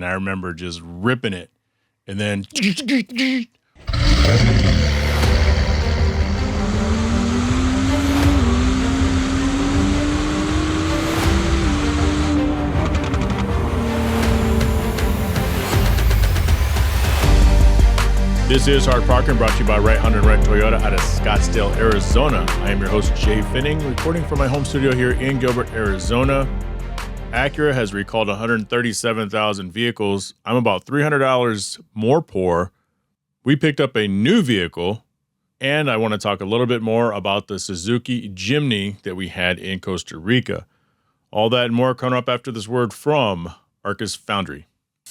and I remember just ripping it. And then this is Hard Parking, brought to you by Right Hunter and Rent Toyota out of Scottsdale, Arizona. I am your host, Jhae Pfenning, recording from my home studio here in Gilbert, Arizona. Acura has recalled 137,000 vehicles. I'm about $300 more poor. We picked up a new vehicle, and I want to talk a little bit more about the Suzuki Jimny that we had in Costa Rica. All that and more coming up after this word from Arcus Foundry.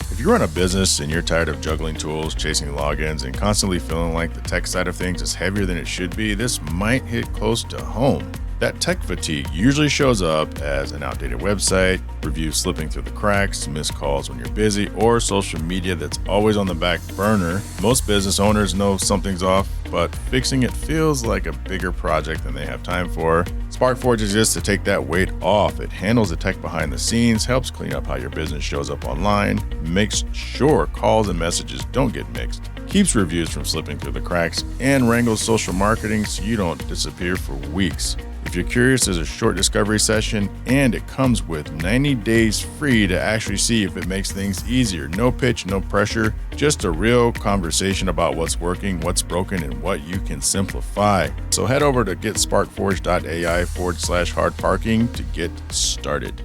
If you run a business and you're tired of juggling tools, chasing logins, and constantly feeling like the tech side of things is heavier than it should be, this might hit close to home. That tech fatigue usually shows up as an outdated website, reviews slipping through the cracks, missed calls when you're busy, or social media that's always on the back burner. Most business owners know something's off, but fixing it feels like a bigger project than they have time for. SparkForge exists to take that weight off. It handles the tech behind the scenes, helps clean up how your business shows up online, makes sure calls and messages don't get mixed, keeps reviews from slipping through the cracks, and wrangles social marketing so you don't disappear for weeks. If you're curious, there's a short discovery session, and it comes with 90 days free to actually see if it makes things easier. No pitch, no pressure, just a real conversation about what's working, what's broken, and what you can simplify. So head over to getsparkforge.ai/hardparking to get started.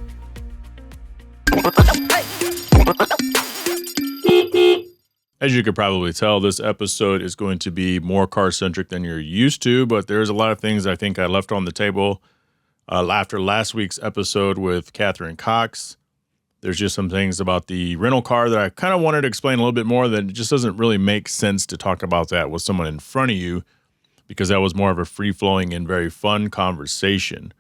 As you could probably tell, this episode is going to be more car-centric than you're used to, but there's a lot of things I think I left on the table after last week's episode with Catherine Cox. There's just some things about the rental car that I kind of wanted to explain a little bit more, that it just doesn't really make sense to talk about that with someone in front of you, because that was more of a free-flowing and very fun conversation.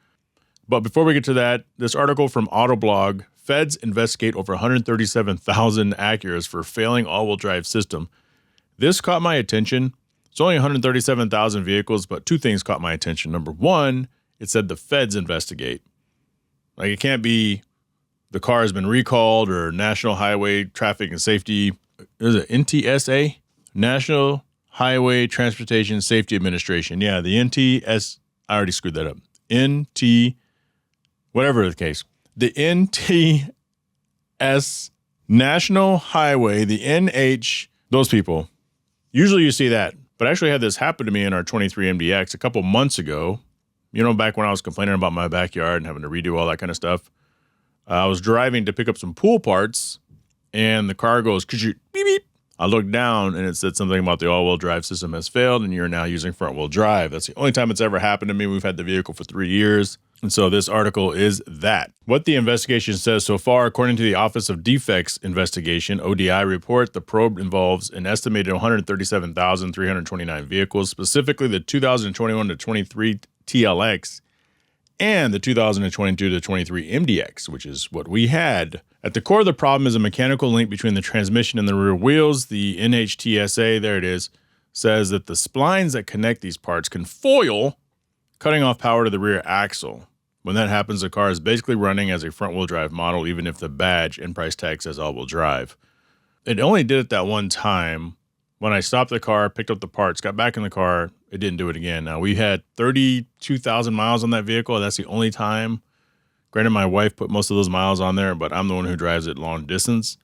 But before we get to that, this article from Autoblog: Feds investigate over 137,000 Acuras for failing all-wheel drive system. This caught my attention. It's only 137,000 vehicles, but two things caught my attention. Number one, it said the feds investigate. Like, it can't be the car has been recalled or National Highway Traffic and Safety. Is it NHTSA? National Highway Transportation Safety Administration. Yeah, the NTS. I already screwed that up. Whatever the case. The NTS, National Highway, the NH, those people. Usually you see that. But I actually had this happen to me in our 23 MDX a couple months ago. You know, back when I was complaining about my backyard and having to redo all that kind of stuff. I was driving to pick up some pool parts, and the car goes, beep, beep. I looked down, and it said something about the all-wheel drive system has failed, and you're now using front-wheel drive. That's the only time it's ever happened to me. We've had the vehicle for 3 years. And so this article is that. What the investigation says so far, according to the Office of Defects Investigation, ODI report, the probe involves an estimated 137,329 vehicles, specifically the 2021 to 23 TLX and the 2022 to 23 MDX, which is what we had. At the core of the problem is a mechanical link between the transmission and the rear wheels. The NHTSA, there it is, says that the splines that connect these parts can foil, cutting off power to the rear axle. When that happens, the car is basically running as a front-wheel drive model, even if the badge and price tag says all-wheel drive. It only did it that one time. When I stopped the car, picked up the parts, got back in the car, it didn't do it again. Now, we had 32,000 miles on that vehicle. That's the only time. Granted, my wife put most of those miles on there, but I'm the one who drives it long distance.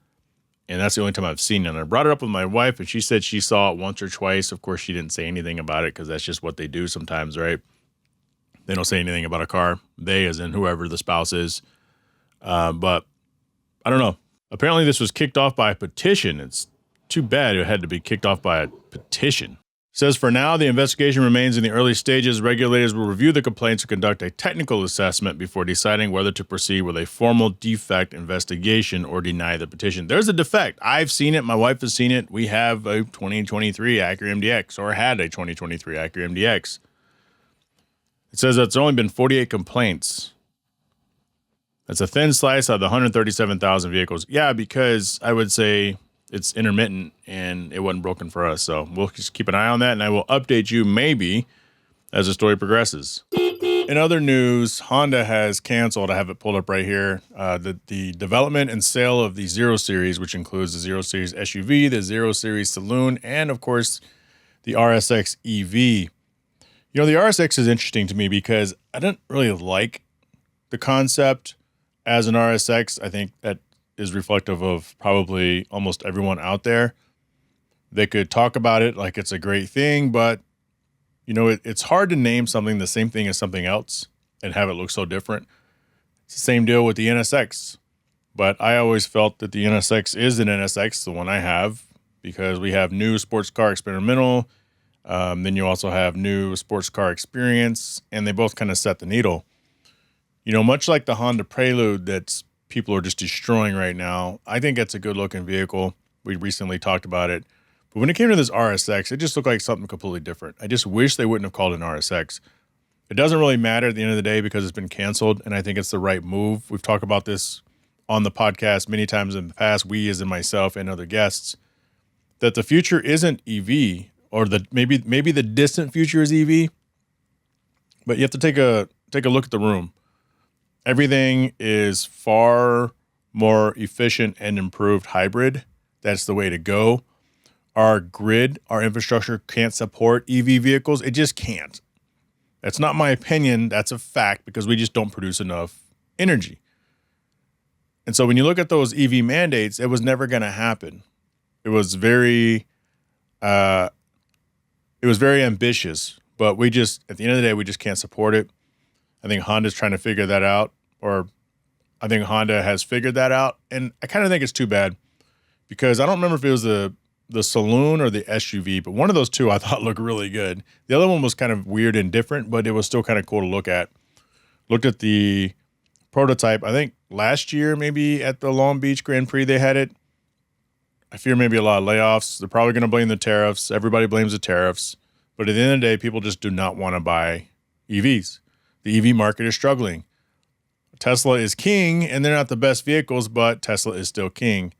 And that's the only time I've seen it. And I brought it up with my wife, and she said she saw it once or twice. Of course, she didn't say anything about it because that's just what they do sometimes, right? They don't say anything about a car. They, as in whoever the spouse is. But I don't know. Apparently, this was kicked off by a petition. It's too bad it had to be kicked off by a petition. It says, for now, the investigation remains in the early stages. Regulators will review the complaints and conduct a technical assessment before deciding whether to proceed with a formal defect investigation or deny the petition. There's a defect. I've seen it. My wife has seen it. We have a 2023 Acura MDX, or had a 2023 Acura MDX. It says that it's only been 48 complaints. That's a thin slice out of the 137,000 vehicles. Yeah, because I would say it's intermittent and it wasn't broken for us. So we'll just keep an eye on that, and I will update you maybe as the story progresses. In other news, Honda has canceled, I have it pulled up right here, the development and sale of the Zero Series, which includes the Zero Series SUV, the Zero Series Saloon, and of course, the RSX EV. You know, the RSX is interesting to me because I didn't really like the concept as an RSX. I think that is reflective of probably almost everyone out there. They could talk about it like it's a great thing, but you know, it's hard to name something the same thing as something else and have it look so different. It's the same deal with the NSX, but I always felt that the NSX is an NSX, the one I have, because we have new sports car experimental. Then you also have new sports car experience, and they both kind of set the needle. You know, much like the Honda Prelude that people are just destroying right now, I think it's a good looking vehicle. We recently talked about it. But when it came to this RSX, it just looked like something completely different. I just wish they wouldn't have called it an RSX. It doesn't really matter at the end of the day because it's been canceled, and I think it's the right move. We've talked about this on the podcast many times in the past, we as in myself and other guests, that the future isn't EV, or maybe the distant future is EV, but you have to take a look at the room. Everything is far more efficient and improved hybrid. That's the way to go. Our grid, our infrastructure can't support EV vehicles. It just can't. That's not my opinion. That's a fact because we just don't produce enough energy. And so when you look at those EV mandates, it was never going to happen. It was very ambitious, but we just, at the end of the day, we just can't support it. I think Honda's trying to figure that out, or I think Honda has figured that out. And I kind of think it's too bad because I don't remember if it was the Saloon or the SUV, but one of those two I thought looked really good. The other one was kind of weird and different, but it was still kind of cool to look at. Looked at the prototype, I think last year, maybe at the Long Beach Grand Prix, they had it. I fear maybe a lot of layoffs. They're probably going to blame the tariffs. Everybody blames the tariffs. But at the end of the day, people just do not want to buy EVs. The EV market is struggling. Tesla is king, and they're not the best vehicles, but Tesla is still king.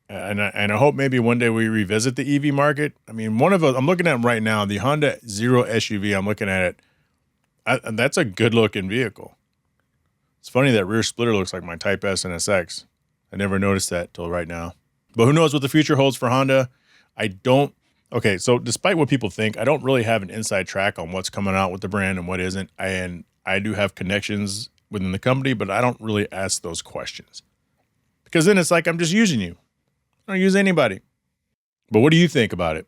And I hope maybe one day we revisit the EV market. I mean, I'm looking at them right now, the Honda Zero SUV, I'm looking at it. That's a good-looking vehicle. It's funny that rear splitter looks like my Type S NSX. I never noticed that till right now. But who knows what the future holds for Honda? Okay, so despite what people think, I don't really have an inside track on what's coming out with the brand and what isn't. And I do have connections within the company, but I don't really ask those questions. Because then it's like I'm just using you. I don't use anybody. But what do you think about it?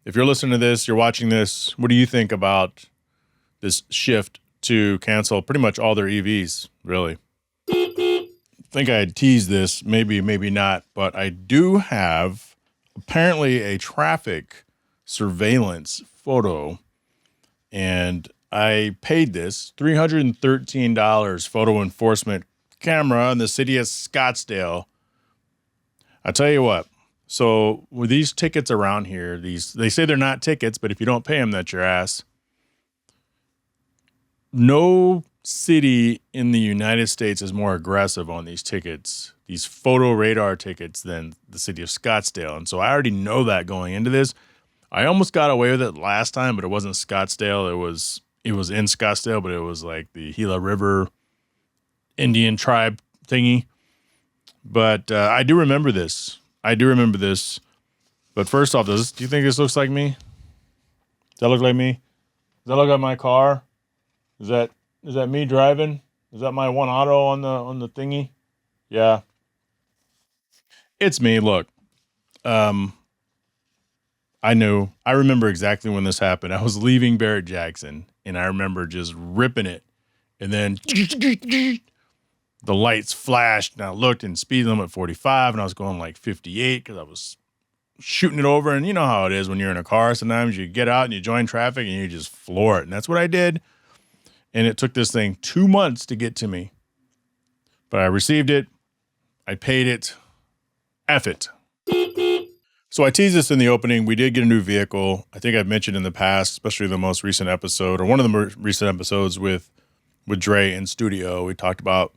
If you're listening to this, you're watching this, what do you think about this shift to cancel pretty much all their EVs, really? I think I teased this, maybe not, but I do have apparently a traffic surveillance photo, and I paid this $313 photo enforcement camera in the city of Scottsdale. I tell you what, so with these tickets around here, they say they're not tickets, but if you don't pay them, that's your ass. No city in the United States is more aggressive on these tickets, these photo radar tickets, than the city of Scottsdale. And so I already know that going into this. I almost got away with it last time, but it wasn't Scottsdale. It was in Scottsdale, but it was like the Gila River Indian tribe thingy. But I do remember this. But first off, do you think this looks like me? Does that look like me? Does that look like my car? Is that me driving? Is that my one auto on the thingy? Yeah. It's me. Look. I remember exactly when this happened. I was leaving Barrett-Jackson, and I remember just ripping it. And then the lights flashed, and I looked, and speed limit 45, and I was going like 58 because I was shooting it over. And you know how it is when you're in a car. Sometimes you get out and you join traffic, and you just floor it. And that's what I did. And it took this thing 2 months to get to me. But I received it. I paid it. F it. So I teased this in the opening. We did get a new vehicle. I think I've mentioned in the past, especially the most recent episode, or one of the more recent episodes with Jhae in studio. We talked about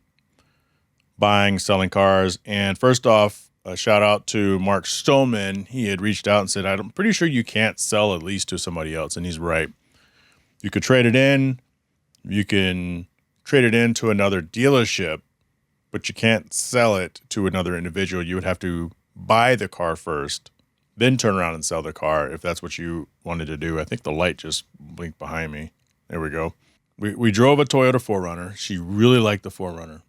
buying, selling cars. And first off, a shout out to Mark Stoneman. He had reached out and said, I'm pretty sure you can't sell a lease to somebody else. And he's right. You could trade it in. you can trade it into another dealership, but you can't sell it to another individual. You would have to buy the car first, then turn around and sell the car if that's what you wanted to do. I think the light just blinked behind me. There we go. We drove a Toyota 4Runner. She really liked the 4Runner.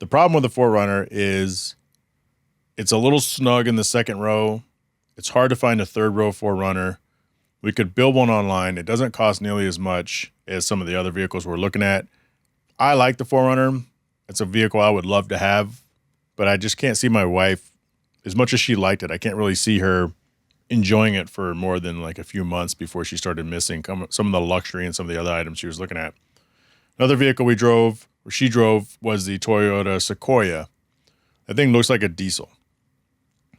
The problem with the 4Runner is it's a little snug in the second row. It's hard to find a third row 4Runner. We could build one online. It doesn't cost nearly as much as some of the other vehicles we're looking at. I like the 4Runner. It's a vehicle I would love to have, but I just can't see my wife, as much as she liked it, I can't really see her enjoying it for more than like a few months before she started missing some of the luxury and some of the other items she was looking at. Another vehicle she drove, was the Toyota Sequoia. That thing looks like a diesel,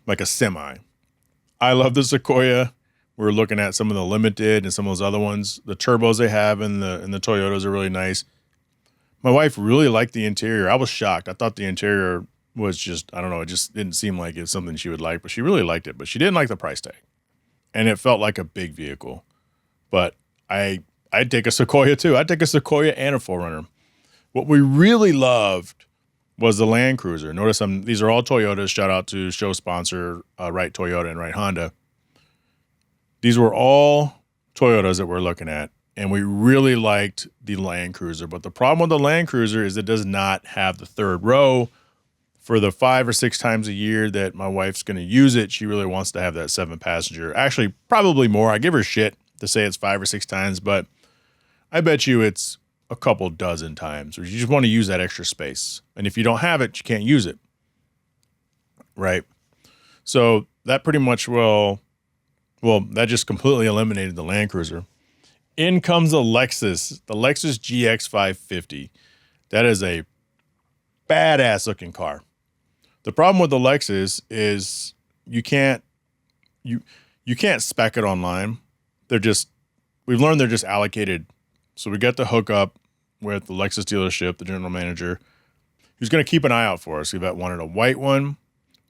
like a semi. I love the Sequoia. We're looking at some of the Limited and some of those other ones. The turbos they have in the Toyotas are really nice. My wife really liked the interior. I was shocked. I thought the interior was just, I don't know, it just didn't seem like it's something she would like, but she really liked it. But she didn't like the price tag. And it felt like a big vehicle. But I'd take a Sequoia too. I'd take a Sequoia and a 4Runner. What we really loved was the Land Cruiser. Notice these are all Toyotas. Shout out to show sponsor, Right Toyota and Right Honda. These were all Toyotas that we're looking at. And we really liked the Land Cruiser. But the problem with the Land Cruiser is it does not have the third row. For the 5 or 6 times a year that my wife's going to use it, she really wants to have that 7-passenger. Actually, probably more. I give her shit to say it's 5 or 6 times, but I bet you it's a couple dozen times. Or you just want to use that extra space. And if you don't have it, you can't use it. Right? So that pretty much that just completely eliminated the Land Cruiser. In comes the Lexus GX 550. That is a badass looking car. The problem with the Lexus is you can't spec it online. We've learned they're just allocated. So we got the hookup with the Lexus dealership, the general manager, who's going to keep an eye out for us. We've wanted a white one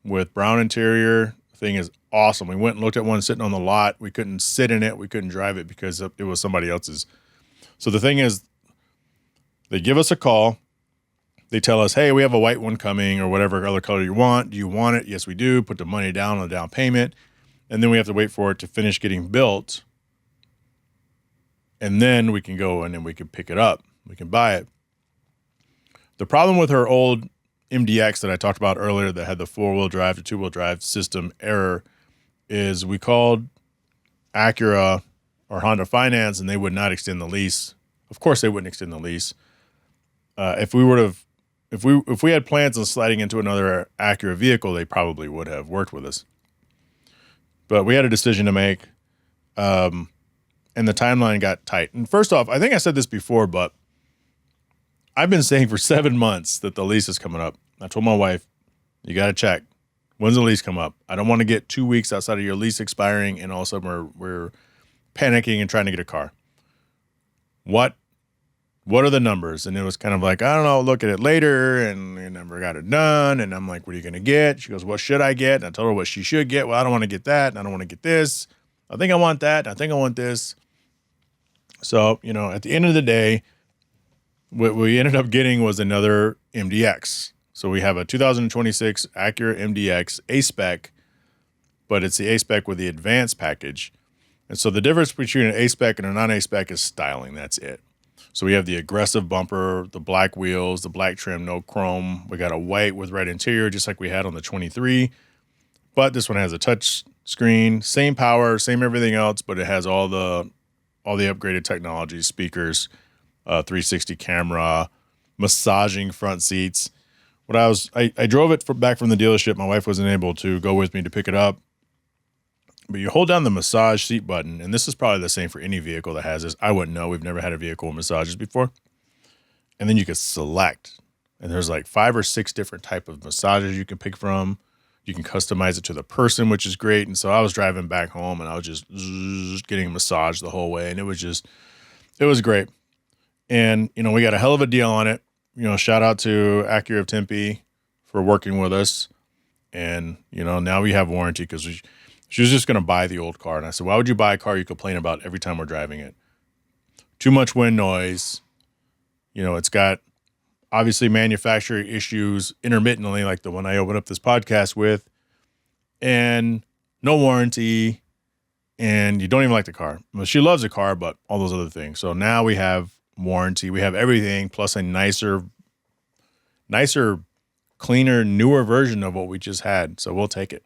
with brown interior. The thing is awesome. We went and looked at one sitting on the lot. We couldn't sit in it. We couldn't drive it because it was somebody else's. So the thing is, they give us a call. They tell us, hey, we have a white one coming or whatever other color you want. Do you want it? Yes, we do. Put the money down on the down payment. And then we have to wait for it to finish getting built. And then we can go and then we can pick it up. We can buy it. The problem with her old MDX that I talked about earlier that had the 4-wheel drive to 2-wheel drive system error is we called Acura or Honda Finance and they would not extend the lease. Of course they wouldn't extend the lease. If we had plans on sliding into another Acura vehicle, they probably would have worked with us. But we had a decision to make, and the timeline got tight. And first off, I think I said this before, but I've been saying for 7 months that the lease is coming up. I told my wife, you got to check. When's the lease come up? I don't want to get 2 weeks outside of your lease expiring, and all of a sudden we're panicking and trying to get a car. What are the numbers? And it was kind of like, I don't know, look at it later. And we never got it done. And I'm like, what are you going to get? She goes, what should I get? And I told her what she should get. Well, I don't want to get that. And I don't want to get this. I think I want that. I think I want this. So, at the end of the day, what we ended up getting was another MDX. So we have a 2026 Acura MDX A-Spec, but it's the A-Spec with the Advance package. And so the difference between an A-Spec and a non-A-Spec is styling. That's it. So we have the aggressive bumper, the black wheels, the black trim, no chrome. We got a white with red interior, just like we had on the 23. But this one has a touch screen, same power, same everything else, but it has all the upgraded technology, speakers, 360 camera, massaging front seats. I drove it back from the dealership. My wife wasn't able to go with me to pick it up. But you hold down the massage seat button, and this is probably the same for any vehicle that has this. I wouldn't know. We've never had a vehicle with massages before. And then you could select. And there's like 5 or 6 different type of massages you can pick from. You can customize it to the person, which is great. And so I was driving back home, and I was just getting a massage the whole way. And it was great. And, we got a hell of a deal on it. Shout out to Acura of Tempe for working with us. And, now we have warranty because she was just going to buy the old car. And I said, why would you buy a car you complain about every time we're driving it? Too much wind noise, You know, it's got obviously manufacturer issues intermittently, like the one I opened up this podcast with, and no warranty, and you don't even like the car. Well, she loves the car, but all those other things. So now we have warranty, we have everything, plus a nicer, cleaner, newer version of what we just had. So we'll take it.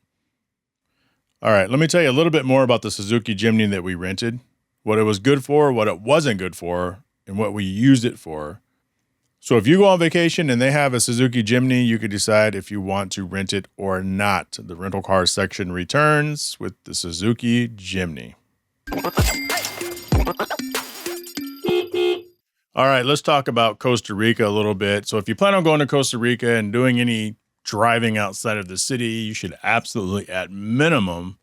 All right, let me tell you a little bit more about the Suzuki Jimny that we rented, what it was good for, what it wasn't good for, and what we used it for. So if you go on vacation and they have a Suzuki Jimny, you could decide if you want to rent it or not. The rental car section returns with the Suzuki Jimny. All right, let's talk about Costa Rica a little bit. So if you plan on going to Costa Rica and doing any driving outside of the city, you should absolutely, at minimum,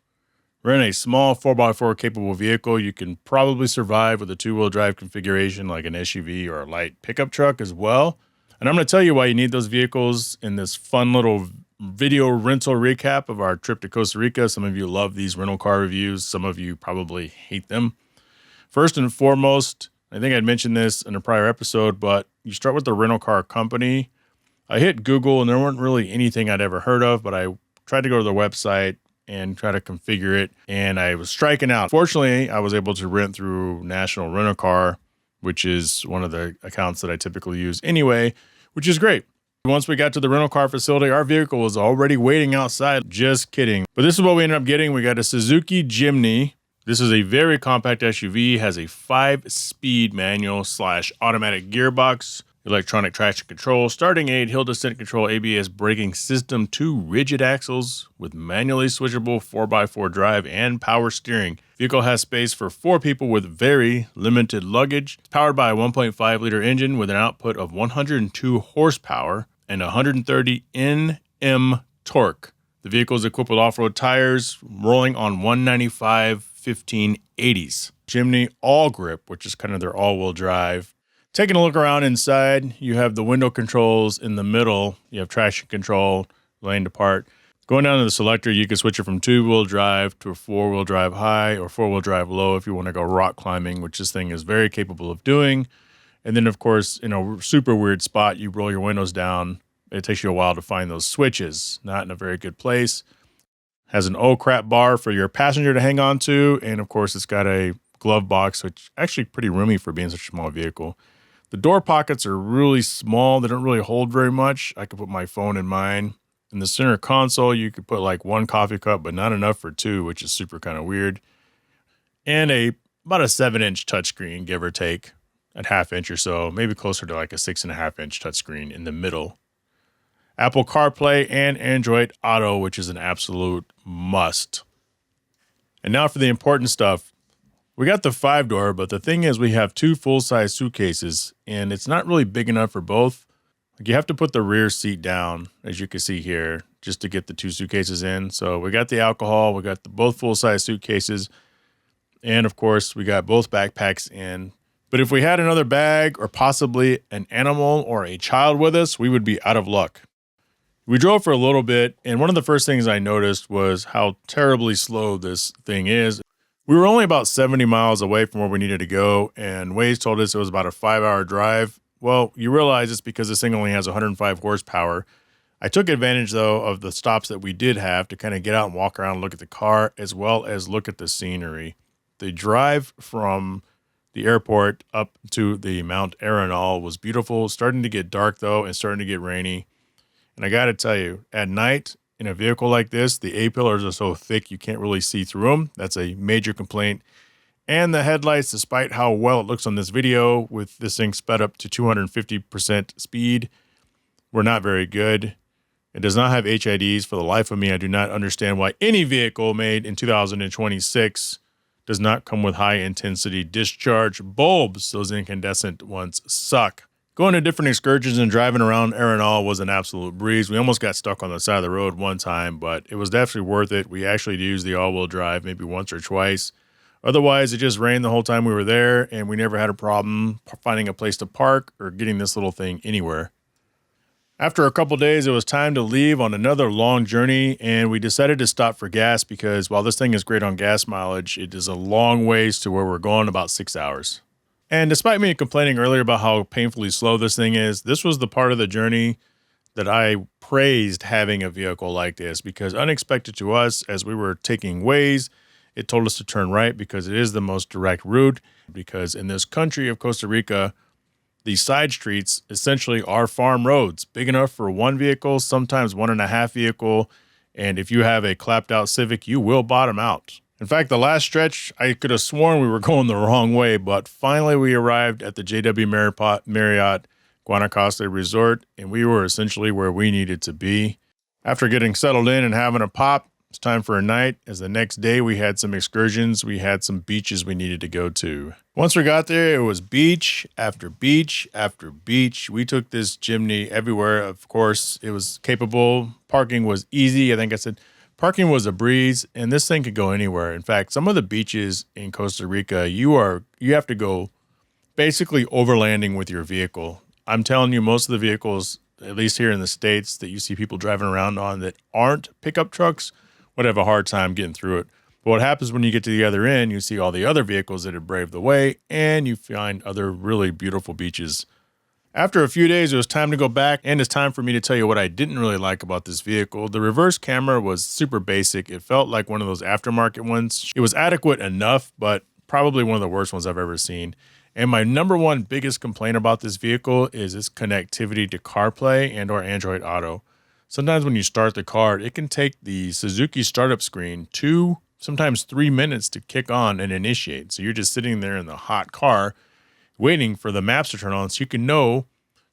rent a small 4x4 capable vehicle. You can probably survive with a two-wheel drive configuration like an SUV or a light pickup truck as well. And I'm going to tell you why you need those vehicles in this fun little video rental recap of our trip to Costa Rica. Some of you love these rental car reviews. Some of you probably hate them. First and foremost, I think I'd mentioned this in a prior episode, but you start with the rental car company. I hit Google and there weren't really anything I'd ever heard of, but I tried to go to their website and try to configure it, and I was striking out. Fortunately, I was able to rent through National Rent-A-Car, which is one of the accounts that I typically use anyway, which is great. Once we got to the rental car facility, our vehicle was already waiting outside. Just kidding. But this is what we ended up getting. We got a Suzuki Jimny. This is a very compact SUV, has a 5-speed manual / automatic gearbox, electronic traction control, starting aid, hill descent control, ABS braking system, 2 rigid axles with manually switchable 4x4 drive and power steering. Vehicle has space for 4 people with very limited luggage. It's powered by a 1.5-liter engine with an output of 102 horsepower and 130 Nm torque. The vehicle is equipped with off-road tires, rolling on 195 1580s. Jimny All Grip, which is kind of their all-wheel drive. Taking a look around inside, you have the window controls in the middle. You have traction control, lane depart. Going down to the selector, you can switch it from 2-wheel drive to a 4-wheel drive high or 4-wheel drive low if you want to go rock climbing, which this thing is very capable of doing. And then, of course, in a super weird spot, you roll your windows down. It takes you a while to find those switches. Not in a very good place. Has an oh crap bar for your passenger to hang on to. And, of course, it's got a glove box, which actually pretty roomy for being such a small vehicle. The door pockets are really small. They don't really hold very much. I could put my phone in mine. In the center console, you could put like 1 coffee cup, but not enough for 2, which is super kind of weird. And about a 7-inch touchscreen, give or take, at 1/2 inch or so, maybe closer to like a 6.5-inch touchscreen in the middle. Apple CarPlay and Android Auto, which is an absolute must. And now for the important stuff. We got the 5-door, but the thing is we have 2 full-size suitcases, and it's not really big enough for both. You have to put the rear seat down, as you can see here, just to get the 2 suitcases in. So we got the alcohol, we got both full-size suitcases, and of course, we got both backpacks in. But if we had another bag or possibly an animal or a child with us, we would be out of luck. We drove for a little bit, and one of the first things I noticed was how terribly slow this thing is. We were only about 70 miles away from where we needed to go, and Waze told us it was about a 5-hour drive. Well, you realize it's because this thing only has 105 horsepower. I took advantage, though, of the stops that we did have to kind of get out and walk around and look at the car, as well as look at the scenery. The drive from the airport up to the Mount Arenal was beautiful. Starting to get dark, though, and starting to get rainy. And I got to tell you, at night, in a vehicle like this, the A-pillars are so thick you can't really see through them. That's a major complaint. And the headlights, despite how well it looks on this video, with this thing sped up to 250% speed, were not very good. It does not have HIDs. For the life of me, I do not understand why any vehicle made in 2026 does not come with high-intensity discharge bulbs. Those incandescent ones suck. Going to different excursions and driving around Arenal was an absolute breeze. We almost got stuck on the side of the road one time, but it was definitely worth it. We actually used the all-wheel drive maybe once or twice. Otherwise, it just rained the whole time we were there, and we never had a problem finding a place to park or getting this little thing anywhere. After a couple days, it was time to leave on another long journey, and we decided to stop for gas because while this thing is great on gas mileage, it is a long ways to where we're going, about 6 hours. And despite me complaining earlier about how painfully slow this thing is, this was the part of the journey that I praised having a vehicle like this, because unexpected to us, as we were taking ways, it told us to turn right because it is the most direct route. Because in this country of Costa Rica, the side streets essentially are farm roads, big enough for one vehicle, sometimes 1.5 vehicle. And if you have a clapped out Civic, you will bottom out. In fact, the last stretch, I could have sworn we were going the wrong way, but finally we arrived at the JW Marriott Guanacaste Resort, and we were essentially where we needed to be. After getting settled in and having a pop, it's time for a night, as the next day we had some excursions. We had some beaches we needed to go to. Once we got there, it was beach after beach after beach. We took this Jimny everywhere. Of course, it was capable. Parking was easy. I think I said parking was a breeze, and this thing could go anywhere. In fact, some of the beaches in Costa Rica, you have to go basically overlanding with your vehicle. I'm telling you, most of the vehicles, at least here in the States, that you see people driving around on that aren't pickup trucks would have a hard time getting through it. But what happens when you get to the other end, you see all the other vehicles that have braved the way, and you find other really beautiful beaches. After a few days, it was time to go back, and it's time for me to tell you what I didn't really like about this vehicle. The reverse camera was super basic. It felt like one of those aftermarket ones. It was adequate enough, but probably one of the worst ones I've ever seen. And my number one biggest complaint about this vehicle is its connectivity to CarPlay and or Android Auto. Sometimes when you start the car, it can take the Suzuki startup screen 2, sometimes 3 minutes to kick on and initiate. So you're just sitting there in the hot car waiting for the maps to turn on so you can know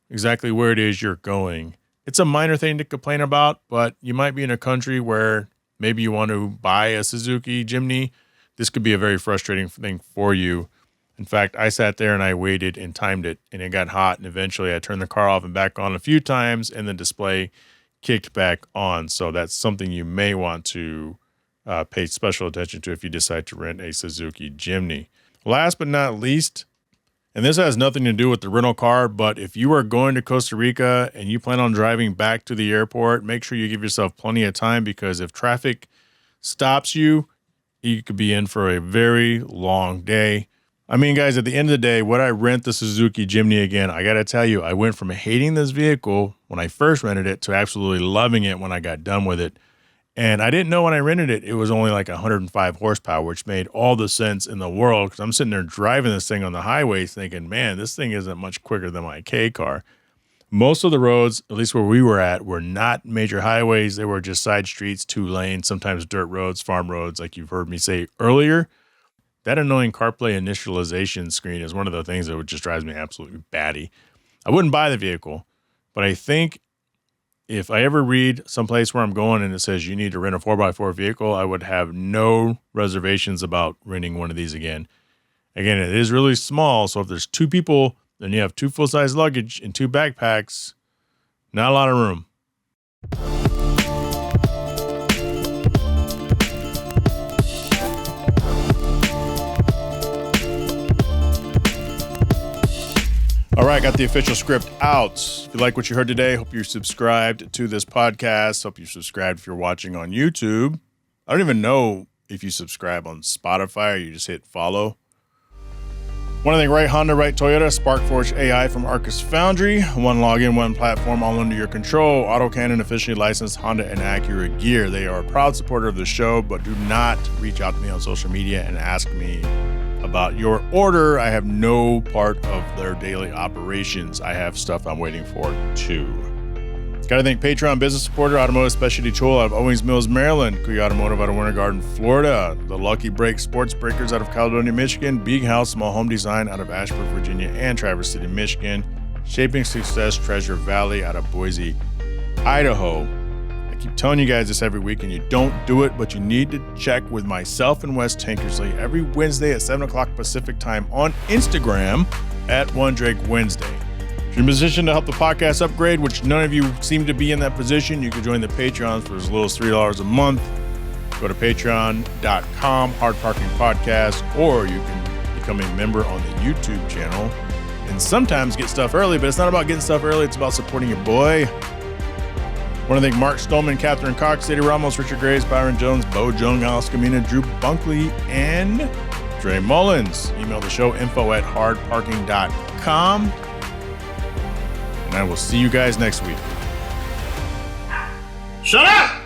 exactly where it is you're going. It's a minor thing to complain about, but you might be in a country where maybe you want to buy a Suzuki Jimny. This could be a very frustrating thing for you. In fact, I sat there and I waited and timed it, and it got hot, and eventually I turned the car off and back on a few times, and the display kicked back on. So that's something you may want to pay special attention to if you decide to rent a Suzuki Jimny. Last but not least, and this has nothing to do with the rental car, but if you are going to Costa Rica and you plan on driving back to the airport, make sure you give yourself plenty of time, because if traffic stops you, you could be in for a very long day. I mean, guys, at the end of the day, would I rent the Suzuki Jimny again? I got to tell you, I went from hating this vehicle when I first rented it to absolutely loving it when I got done with it. And I didn't know when I rented it, it was only like 105 horsepower, which made all the sense in the world, because I'm sitting there driving this thing on the highway thinking, man, this thing isn't much quicker than my K car. Most of the roads, at least where we were at, were not major highways. They were just side streets, 2 lanes, sometimes dirt roads, farm roads, like you've heard me say earlier. That annoying CarPlay initialization screen is one of the things that just drives me absolutely batty. I wouldn't buy the vehicle, but I think if I ever read someplace where I'm going and it says you need to rent a 4x4 vehicle, I would have no reservations about renting one of these again. Again, it is really small, so if there's 2 people, then you have 2 full-size luggage and 2 backpacks. Not a lot of room. All right, got the official script out. If you like what you heard today, hope you're subscribed to this podcast. Hope you're subscribed if you're watching on YouTube. I don't even know if you subscribe on Spotify or you just hit follow. One thing, right Honda, right Toyota, SparkForge AI from Arcus Foundry. One login, one platform, all under your control. AutoCannon officially licensed Honda and Acura gear. They are a proud supporter of the show, but do not reach out to me on social media and ask me about your order. I have no part of their daily operations. I have stuff I'm waiting for too. Got to thank Patreon business supporter, Automotive Specialty Tool out of Owings Mills, Maryland, Kuya Automotive out of Winter Garden, Florida, the Lucky Break Sports Breakers out of Caledonia, Michigan, Big House Small Home Design out of Ashburn, Virginia, and Traverse City, Michigan, Shaping Success Treasure Valley out of Boise, Idaho. I keep telling you guys this every week, and you don't do it, but you need to check with myself and Wes Tankersley every Wednesday at 7 o'clock Pacific time on Instagram at One Drake Wednesday. If you're in a position to help the podcast upgrade, which none of you seem to be in that position, you can join the Patreons for as little as $3 a month. Go to patreon.com, Hard Parking Podcast, or you can become a member on the YouTube channel and sometimes get stuff early, but it's not about getting stuff early, it's about supporting your boy. I want to thank Mark Stolman, Catherine Cox, Sadie Ramos, Richard Graves, Byron Jones, Bo Jung, Alice Camina, Drew Bunkley, and Dre Mullins. Email the show info@hardparking.com. And I will see you guys next week. Shut up!